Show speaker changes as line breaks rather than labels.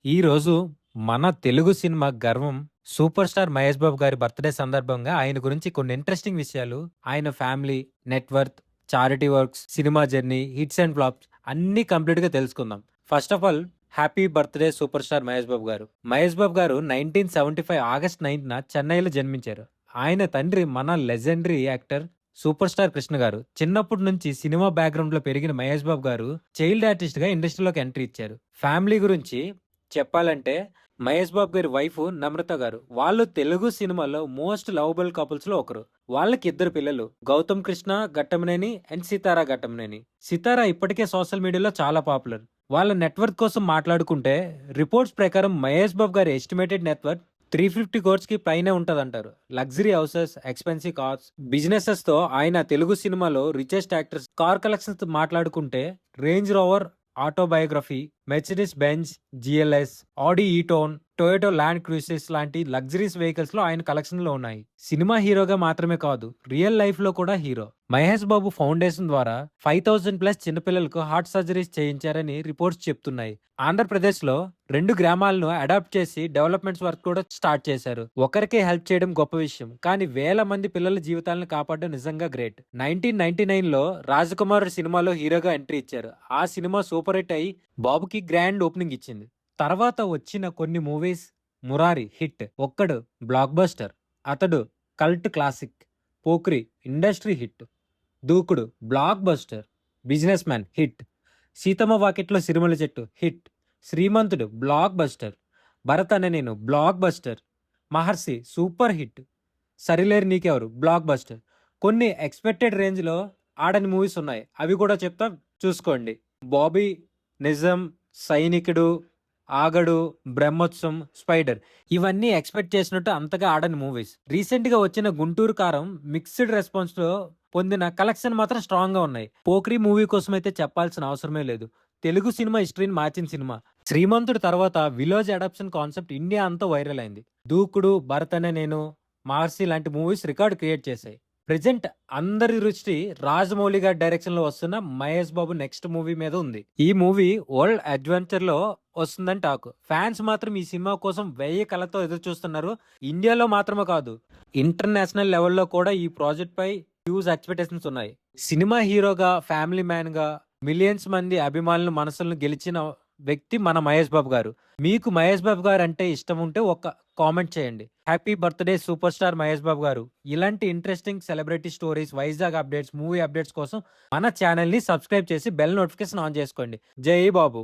ఈరోజు మన తెలుగు సినిమా గర్వం సూపర్ స్టార్ మహేష్ బాబు గారి బర్త్‌డే సందర్భంగా ఆయన గురించి కొన్ని ఇంట్రెస్టింగ్ విషయాలు, ఆయన family, net worth, charity works, cinema journey, hits and flops అన్నీ కంప్లీట్‌గా తెలుసుకుందాం. First of all happy birthday super star Mahesh Babu garu. Mahesh Babu గారు 1975 ఆగస్ట్ 9న చెన్నైలో జన్మించారు. ఆయన తండ్రి మన legendary actor super star Krishna గారు. చిన్నప్పటి నుంచి సినిమా బ్యాక్‌గ్రౌండ్‌లో పెరిగిన మహేష్ బాబు గారు చైల్డ్ ఆర్టిస్ట్‌గా ఇండస్ట్రీలోకి ఎంట్రీ ఇచ్చారు. ఫ్యామిలీ గురించి చెప్పాలంటే 'మహేష్ బాబు' గారి వైఫ్ 'నమ్రత' గారు. వాళ్ళు తెలుగు సినిమాలో మోస్ట్ లవబుల్ కపుల్స్‌లో ఒకరు. వాళ్ళకి ఇద్దరు పిల్లలు. 'గౌతమ్ కృష్ణ ఘట్టమనేని' అండ్ 'సితార ఘట్టమనేని'. 'సితార' ఇప్పటికే సోషల్ మీడియాలో చాలా పాపులర్. వాళ్ళ నెట్‌వర్త్ కోసం మాట్లాడుకుంటే రిపోర్ట్స్ ప్రకారం మహేష్ బాబు గారి ఎస్టిమేటెడ్ నెట్‌వర్త్ 350 కోట్స్‌కి పైనే ఉంటదంటారు. లగ్జరీ హౌసెస్, ఎక్స్‌పెన్సివ్ కార్స్, బిజినెసెస్‌తో ఆయన తెలుగు సినిమాలో రిచెస్ట్ యాక్టర్స్. కార్ కలెక్షన్స్ మాట్లాడుకుంటే Range Rover autobiography, Mercedes Benz GLS, Audi etron, Toyota Land Cruisers లాంటి లగ్జరీస్ వెహికల్స్ లో ఆయన కలెక్షన్ లో ఉన్నాయి. సినిమా హీరోగా మాత్రమే కాదు, రియల్ లైఫ్ లో కూడా హీరో. మహేష్ బాబు ఫౌండేషన్ ద్వారా 5,000 ప్లస్ చిన్నపిల్లలకు హార్ట్ సర్జరీస్ చేయించారని రిపోర్ట్స్ చెప్తున్నాయి. ఆంధ్రప్రదేశ్ లో 2 గ్రామాలను అడాప్ట్ చేసి డెవలప్మెంట్స్ వర్క్ కూడా స్టార్ట్ చేశారు. ఒకరికే హెల్ప్ చేయడం గొప్ప విషయం, కానీ వేల మంది పిల్లల జీవితాలను కాపాడడం నిజంగా గ్రేట్. 1999లో రాజకుమార్ సినిమాలో హీరోగా ఎంట్రీ ఇచ్చారు. ఆ సినిమా సూపర్ హిట్ అయి బాబుకి గ్రాండ్ ఓపెనింగ్ ఇచ్చింది. తర్వాత వచ్చిన కొన్ని movies: 'Murari' hit, 'Okkadu' blockbuster, 'Athadu' cult classic, 'Pokiri' industry hit, 'Dookudu' blockbuster, 'Businessman' hit, 'Seethamma Vakitlo Sirimalle Chettu' hit, 'Srimanthudu' blockbuster, 'Bharat Ane Nenu' blockbuster, 'Maharshi' super hit, 'Sarileru Neekevvaru' block buster. కొన్ని ఎక్స్‌పెక్టెడ్ రేంజ్‌లో ఆడని మూవీస్ ఉన్నాయి. అవి కూడా చెప్తా, చూసుకోండి. 'బాబీ', 'నిజం', 'సైనికుడు', 'ఆగడు', 'బ్రహ్మోత్సవం', 'స్పైడర్' ఇవన్నీ ఎక్స్‌పెక్ట్ చేసినట్టు అంతగా ఆడని మూవీస్. రీసెంట్‌గా వచ్చిన 'గుంటూరు కారం' మిక్స్డ్ రెస్పాన్స్‌తో పొందిన కలెక్షన్ మాత్రం స్ట్రాంగ్‌గా ఉన్నాయి. 'పోకిరి' మూవీ కోసమైతే చెప్పాల్సిన అవసరమే లేదు. తెలుగు సినిమా హిస్టరీని మార్చిన సినిమా. 'శ్రీమంతుడు' తర్వాత విలేజ్ అడాప్షన్ కాన్సెప్ట్ ఇండియా అంతా వైరల్ అయింది. 'దూకుడు', 'భరత్ అనే నేను', 'మహర్షి' లాంటి మూవీస్ రికార్డ్ క్రియేట్ చేశాయి. ప్రెజెంట్ అందరి దృష్టి రాజమౌళి గారి డైరెక్షన్ లో వస్తున్న మహేష్ బాబు నెక్స్ట్ మూవీ మీద ఉంది. ఈ మూవీ వరల్డ్ అడ్వెంచర్ లో వస్తుందని టాక్. ఫ్యాన్స్ మాత్రం ఈ సినిమా కోసం 1000 కళ్ళతో ఎదురు చూస్తున్నారు. ఇండియాలో మాత్రమే కాదు, ఇంటర్నేషనల్ లెవెల్లో కూడా ఈ ప్రాజెక్ట్ పై హ్యూజ్ ఎక్స్పెక్టేషన్స్ ఉన్నాయి. సినిమా హీరోగా, ఫ్యామిలీ మ్యాన్ గా మిలియన్స్ మంది అభిమానుల మనసులను గెలిచిన వ్యక్తి మన మహేష్ బాబు గారు. మీకు మహేష్ బాబు గారు అంటే ఇష్టం ఉంటే ఒక కామెంట్ చేయండి. Happy birthday super star Mahesh Babu garu. ఇలాంటి interesting celebrity stories, Vizag updates, movie updates కోసం మన ఛానల్‌ని సబ్స్క్రైబ్ చేసి బెల్ నోటిఫికేషన్ ఆన్ చేసుకోండి. జై బాబు.